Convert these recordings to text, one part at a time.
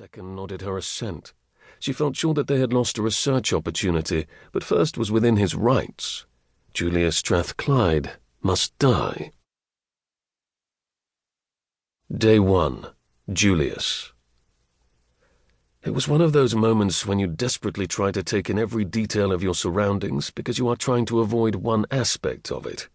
second nodded her assent. She felt sure that they had lost a research opportunity, but first was within his rights. Julius Strathclyde must die. Day 1. Julius. It was one of those moments when you desperately try to take in every detail of your surroundings because you are trying to avoid one aspect of it.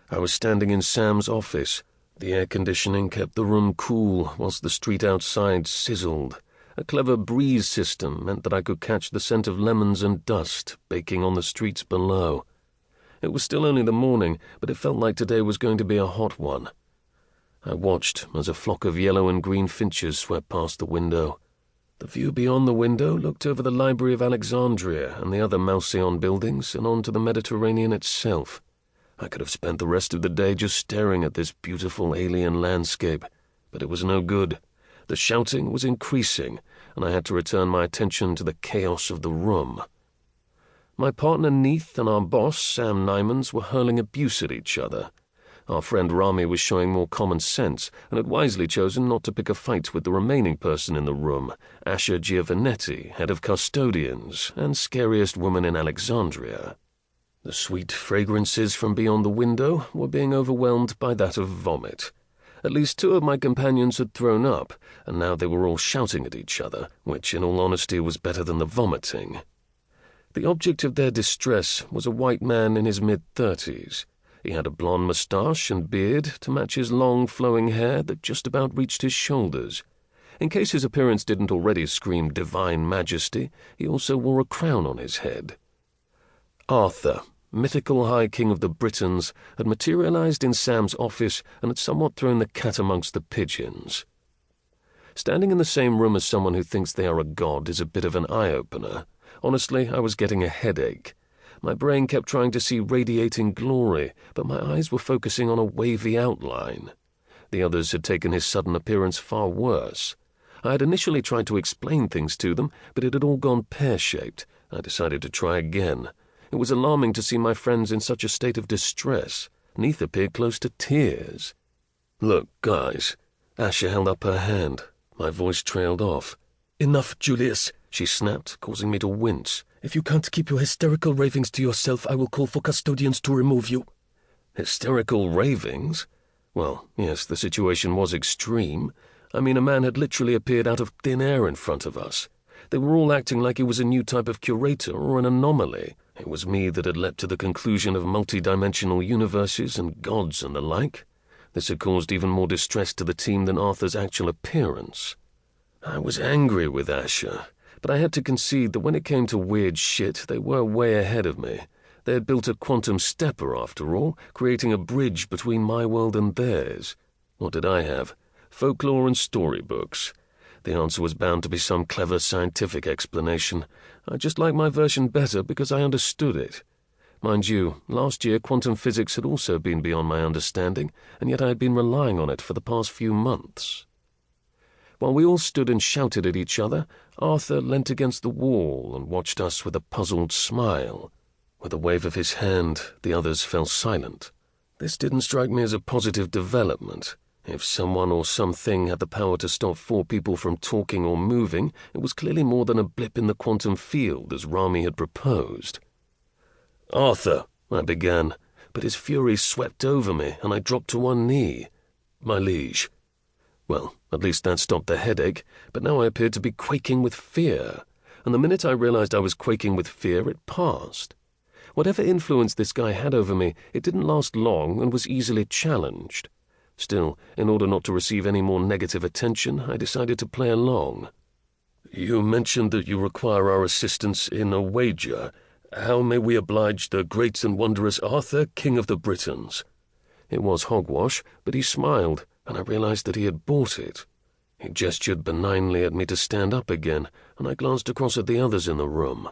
I was standing in Sam's office. The air conditioning kept the room cool whilst the street outside sizzled. A clever breeze system meant that I could catch the scent of lemons and dust baking on the streets below. It was still only the morning, but it felt like today was going to be a hot one. I watched as a flock of yellow and green finches swept past the window. The view beyond the window looked over the Library of Alexandria and the other Malseon buildings and onto the Mediterranean itself. I could have spent the rest of the day just staring at this beautiful alien landscape, but it was no good. The shouting was increasing, and I had to return my attention to the chaos of the room. My partner Neith and our boss, Sam Nymans, were hurling abuse at each other. Our friend Rami was showing more common sense and had wisely chosen not to pick a fight with the remaining person in the room, Asha Giovanetti, head of custodians and scariest woman in Alexandria. The sweet fragrances from beyond the window were being overwhelmed by that of vomit. At least 2 of my companions had thrown up, and now they were all shouting at each other, which in all honesty was better than the vomiting. The object of their distress was a white man in his mid-30s. He had a blonde moustache and beard to match his long, flowing hair that just about reached his shoulders. In case his appearance didn't already scream divine majesty, he also wore a crown on his head. Arthur, mythical High King of the Britons, had materialized in Sam's office and had somewhat thrown the cat amongst the pigeons. Standing in the same room as someone who thinks they are a god is a bit of an eye-opener. Honestly, I was getting a headache. My brain kept trying to see radiating glory, but my eyes were focusing on a wavy outline. The others had taken his sudden appearance far worse. I had initially tried to explain things to them, but it had all gone pear-shaped. I decided to try again. It was alarming to see my friends in such a state of distress. Neith appeared close to tears. "Look, guys." Asha held up her hand. My voice trailed off. "Enough, Julius," she snapped, causing me to wince. "If you can't keep your hysterical ravings to yourself, I will call for custodians to remove you." Hysterical ravings? Well, yes, the situation was extreme. I mean, a man had literally appeared out of thin air in front of us. They were all acting like he was a new type of curator or an anomaly. It was me that had leapt to the conclusion of multi-dimensional universes and gods and the like. This had caused even more distress to the team than Arthur's actual appearance. I was angry with Asha, but I had to concede that when it came to weird shit, they were way ahead of me. They had built a quantum stepper, after all, creating a bridge between my world and theirs. What did I have? Folklore and storybooks. The answer was bound to be some clever scientific explanation. I just liked my version better because I understood it. Mind you, last year quantum physics had also been beyond my understanding, and yet I had been relying on it for the past few months. While we all stood and shouted at each other, Arthur leant against the wall and watched us with a puzzled smile. With a wave of his hand, the others fell silent. This didn't strike me as a positive development. If someone or something had the power to stop 4 people from talking or moving, it was clearly more than a blip in the quantum field, as Rami had proposed. "Arthur," I began, but his fury swept over me, and I dropped to one knee. "My liege." Well, at least that stopped the headache, but now I appeared to be quaking with fear, and the minute I realized I was quaking with fear, it passed. Whatever influence this guy had over me, it didn't last long and was easily challenged. Still, in order not to receive any more negative attention, I decided to play along. "You mentioned that you require our assistance in a wager. How may we oblige the great and wondrous Arthur, King of the Britons?" It was hogwash, but he smiled, and I realized that he had bought it. He gestured benignly at me to stand up again, and I glanced across at the others in the room.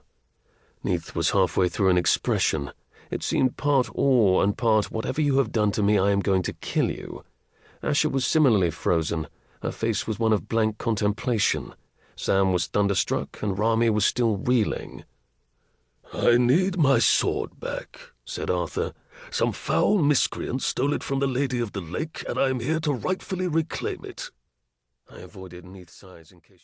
Neith was halfway through an expression. It seemed part awe and part, "Whatever you have done to me, I am going to kill you." Asha was similarly frozen. Her face was one of blank contemplation. Sam was thunderstruck, and Rami was still reeling. "I need my sword back," said Arthur. "Some foul miscreant stole it from the Lady of the Lake, and I am here to rightfully reclaim it." I avoided Neith's eyes in case